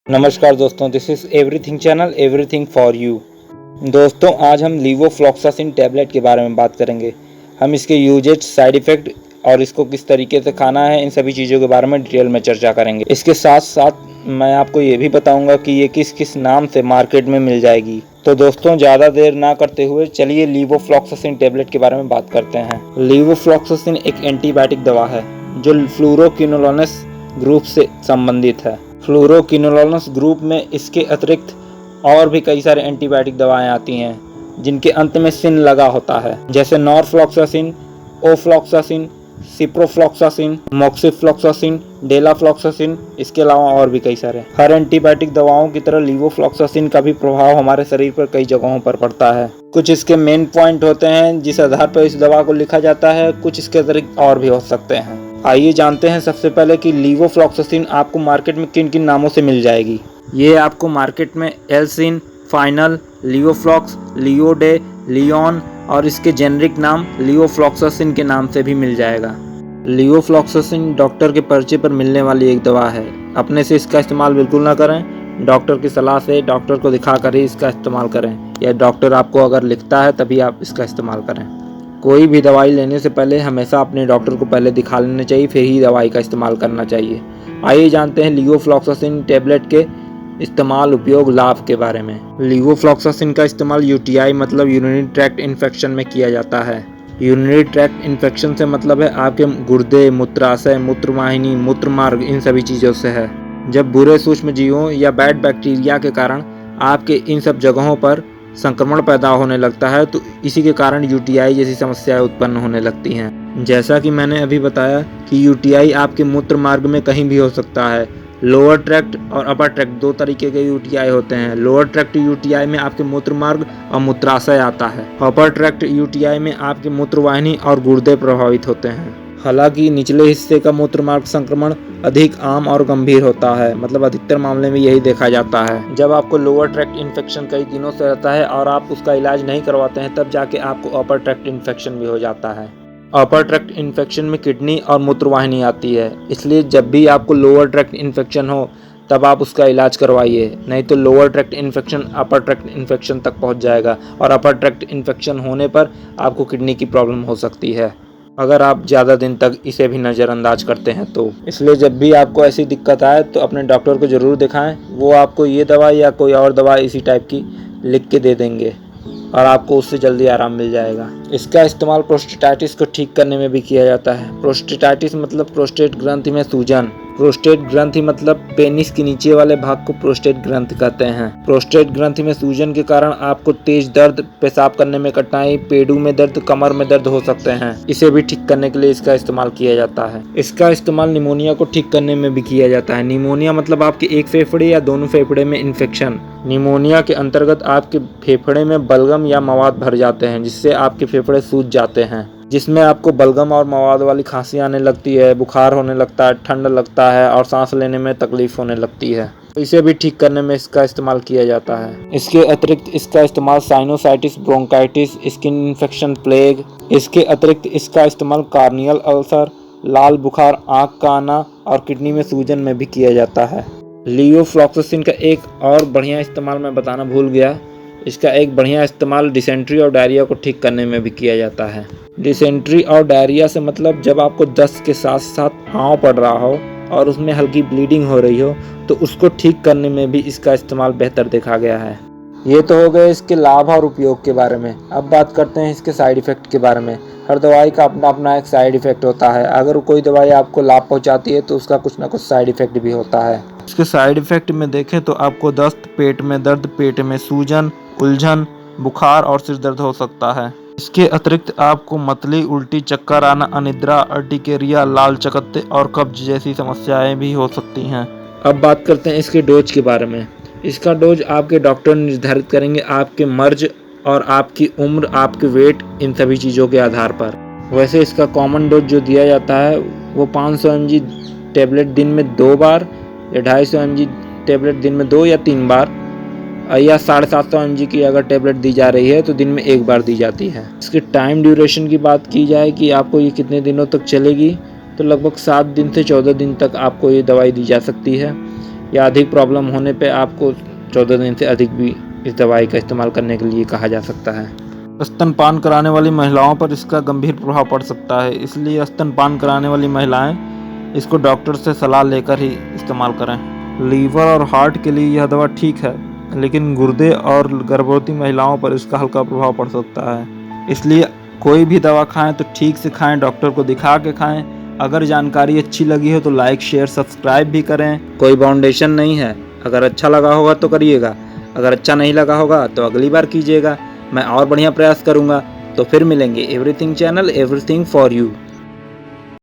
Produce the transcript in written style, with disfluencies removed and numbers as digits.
नमस्कार दोस्तों, this is everything channel, everything for you. दोस्तों, आज हम लीवोफ्लॉक्सासिन टैबलेट के बारे में बात करेंगे। हम इसके यूजेज, साइड इफ़ेक्ट और इसको किस तरीके से खाना है, इन सभी चीज़ों के बारे में डिटेल में चर्चा करेंगे। इसके साथ साथ मैं आपको ये भी बताऊंगा कि ये किस किस नाम से मार्केट में मिल जाएगी। तो दोस्तों, ज़्यादा देर ना करते हुए चलिए लीवोफ्लॉक्सासिन टैबलेट के बारे में बात करते हैं। लीवोफ्लॉक्सासिन एक एंटीबायोटिक दवा है जो फ्लूरोक्विनोलोनस ग्रुप से संबंधित है। फ्लूरोक्विनोलोनस ग्रुप में इसके अतिरिक्त और भी कई सारे एंटीबायोटिक दवाएं आती हैं जिनके अंत में सिन लगा होता है, जैसे नॉरफ्लॉक्सासिन, ओफ्लॉक्सासिन, सिप्रोफ्लॉक्सासिन, मोक्सिफ्लॉक्सासिन, डेलाफ्लॉक्सासिन, इसके अलावा और भी कई सारे। हर एंटीबायोटिक दवाओं की तरह लीवोफ्लॉक्सासिन का भी प्रभाव हमारे शरीर पर कई जगहों पर पड़ता है। कुछ इसके मेन पॉइंट होते हैं जिस आधार पर इस दवा को लिखा जाता है, कुछ इसके अतिरिक्त और भी हो सकते हैं। आइए जानते हैं सबसे पहले कि लीवोफ्लॉक्सासिन आपको मार्केट में किन किन नामों से मिल जाएगी। ये आपको मार्केट में एल्सिन, फाइनल, लियोफ्लॉक्स, लियोडे, लियोन और इसके जेनरिक नाम लीवोफ्लॉक्सासिन के नाम से भी मिल जाएगा। लीवोफ्लॉक्सासिन डॉक्टर के पर्चे पर मिलने वाली एक दवा है। अपने से इसका इस्तेमाल बिल्कुल ना करें। डॉक्टर की सलाह से डॉक्टर को दिखा कर ही इसका इस्तेमाल करें, या डॉक्टर आपको अगर लिखता है तभी आप इसका इस्तेमाल करें। कोई भी दवाई लेने से पहले हमेशा अपने डॉक्टर को पहले दिखा लेना चाहिए, फिर ही दवाई का इस्तेमाल करना चाहिए। आइए जानते हैं लीवोफ्लॉक्सासिन टैबलेट के इस्तेमाल, उपयोग, लाभ के बारे में। लीवोफ्लॉक्सासिन का इस्तेमाल यूटीआई मतलब यूरिनरी ट्रैक्ट इन्फेक्शन में किया जाता है। यूरिनरी ट्रैक्ट इन्फेक्शन से मतलब है आपके गुर्दे, मूत्राशय, मूत्रवाहिनी, मूत्रमार्ग, इन सभी चीज़ों से है। जब बुरे सूक्ष्म जीवों या बैड बैक्टीरिया के कारण आपके इन सब जगहों पर संक्रमण पैदा होने लगता है तो इसी के कारण यूटीआई जैसी समस्याएं उत्पन्न होने लगती हैं। जैसा कि मैंने अभी बताया कि यूटीआई आपके मूत्र मार्ग में कहीं भी हो सकता है। लोअर ट्रैक्ट और अपर ट्रैक्ट दो तरीके के यूटीआई होते हैं। लोअर ट्रैक्ट यूटीआई में आपके मूत्र मार्ग और मूत्राशय आता है। अपर ट्रैक्ट यूटीआई में आपके मूत्रवाहिनी और गुर्दे प्रभावित होते हैं। हालांकि निचले हिस्से का मूत्रमार्ग संक्रमण अधिक आम और गंभीर होता है, मतलब अधिकतर मामले में यही देखा जाता है। जब आपको लोअर ट्रैक्ट इन्फेक्शन कई दिनों से रहता है और आप उसका इलाज नहीं करवाते हैं, तब जाके आपको अपर ट्रैक्ट इन्फेक्शन भी हो जाता है। अपर ट्रैक्ट इन्फेक्शन में किडनी और मूत्रवाहिनी आती है, इसलिए जब भी आपको लोअर ट्रैक्ट इन्फेक्शन हो तब आप उसका इलाज करवाइए, नहीं तो लोअर ट्रैक्ट इन्फेक्शन अपर ट्रैक्ट इन्फेक्शन तक पहुंच जाएगा और अपर ट्रैक्ट इन्फेक्शन होने पर आपको किडनी की प्रॉब्लम हो सकती है अगर आप ज़्यादा दिन तक इसे भी नज़रअंदाज करते हैं तो। इसलिए जब भी आपको ऐसी दिक्कत आए तो अपने डॉक्टर को ज़रूर दिखाएं। वो आपको ये दवा या कोई और दवा इसी टाइप की लिख के दे देंगे और आपको उससे जल्दी आराम मिल जाएगा। इसका इस्तेमाल प्रोस्टेटाइटिस को ठीक करने में भी किया जाता है। प्रोस्टेटाइटिस मतलब प्रोस्टेट ग्रंथि में सूजन। प्रोस्टेट ग्रंथि मतलब पेनिस के नीचे वाले भाग को प्रोस्टेट ग्रंथि कहते हैं। प्रोस्टेट ग्रंथि में सूजन के कारण आपको तेज दर्द, पेशाब करने में कठिनाई, पेडू में दर्द, कमर में दर्द हो सकते हैं। इसे भी ठीक करने के लिए इसका इस्तेमाल किया जाता है। इसका इस्तेमाल निमोनिया को ठीक करने में भी किया जाता है। निमोनिया मतलब आपके एक फेफड़े या दोनों फेफड़े में इन्फेक्शन। निमोनिया के अंतर्गत आपके फेफड़े में बलगम या मवाद भर जाते हैं जिससे आपके फेफड़े सूज जाते हैं, जिसमें आपको बलगम और मवाद वाली खांसी आने लगती है, बुखार होने लगता है, ठंड लगता है और सांस लेने में तकलीफ होने लगती है। इसे भी ठीक करने में इसका इस्तेमाल किया जाता है। इसके अतिरिक्त इसका इस्तेमाल sinusitis, bronchitis, skin infection, plague, इसके अतिरिक्त इसका इस्तेमाल कार्नियल अल्सर, लाल बुखार, आँख का आना और किडनी में सूजन में भी किया जाता है। लीवोफ्लॉक्सासिन का एक और बढ़िया इस्तेमाल मैं बताना भूल गया। इसका एक बढ़िया इस्तेमाल डिसेंट्री और डायरिया को ठीक करने में भी किया जाता है। डिसेंट्री और डायरिया से मतलब जब आपको दस्त के साथ साथ हांव पड़ रहा हो और उसमें हल्की ब्लीडिंग हो रही हो तो उसको ठीक करने में भी इसका इस्तेमाल बेहतर देखा गया है। ये तो हो गए इसके लाभ और उपयोग के बारे में। अब बात करते हैं इसके साइड इफ़ेक्ट के बारे में। हर दवाई का अपना अपना एक साइड इफ़ेक्ट होता है। अगर कोई दवाई आपको लाभ पहुंचाती है तो उसका कुछ ना कुछ साइड इफ़ेक्ट भी होता है। इसके साइड इफ़ेक्ट में देखें तो आपको दस्त, पेट में दर्द, पेट में सूजन, उलझन, बुखार और सिर दर्द हो सकता है। इसके अतिरिक्त आपको मतली, उल्टी, चक्कर आना, अनिद्रा, अर्टिकेरिया, लाल चकत्ते और कब्ज जैसी समस्याएं भी हो सकती हैं। अब बात करते हैं इसके डोज के बारे में। इसका डोज आपके डॉक्टर निर्धारित करेंगे आपके मर्ज और आपकी उम्र, आपके वेट, इन सभी चीज़ों के आधार पर। वैसे इसका कॉमन डोज जो दिया जाता है वो 500 mg टेबलेट दिन में 2 बार या 250 mg टेबलेट दिन में 2 या 3 बार या 750 mg की अगर टेबलेट दी जा रही है तो दिन में 1 बार दी जाती है। इसकी टाइम ड्यूरेशन की बात की जाए कि आपको ये कितने दिनों तक चलेगी तो लगभग 7 दिन से 14 दिन तक आपको ये दवाई दी जा सकती है। या अधिक प्रॉब्लम होने पे आपको 14 दिन से अधिक भी इस दवाई का इस्तेमाल करने के लिए कहा जा सकता है। स्तनपान कराने वाली महिलाओं पर इसका गंभीर प्रभाव पड़ सकता है, इसलिए स्तनपान कराने वाली महिलाएं इसको डॉक्टर से सलाह लेकर ही इस्तेमाल करें। लीवर और हार्ट के लिए यह दवा ठीक है, लेकिन गुर्दे और गर्भवती महिलाओं पर इसका हल्का प्रभाव पड़ सकता है। इसलिए कोई भी दवा खाएं तो ठीक से खाएं, डॉक्टर को दिखा के खाएं। अगर जानकारी अच्छी लगी हो तो लाइक शेयर सब्सक्राइब भी करें। कोई बाउंडेशन नहीं है, अगर अच्छा लगा होगा तो करिएगा, अगर अच्छा नहीं लगा होगा तो अगली बार कीजिएगा। मैं और बढ़िया प्रयास करूँगा। तो फिर मिलेंगे। Everything channel, everything for you.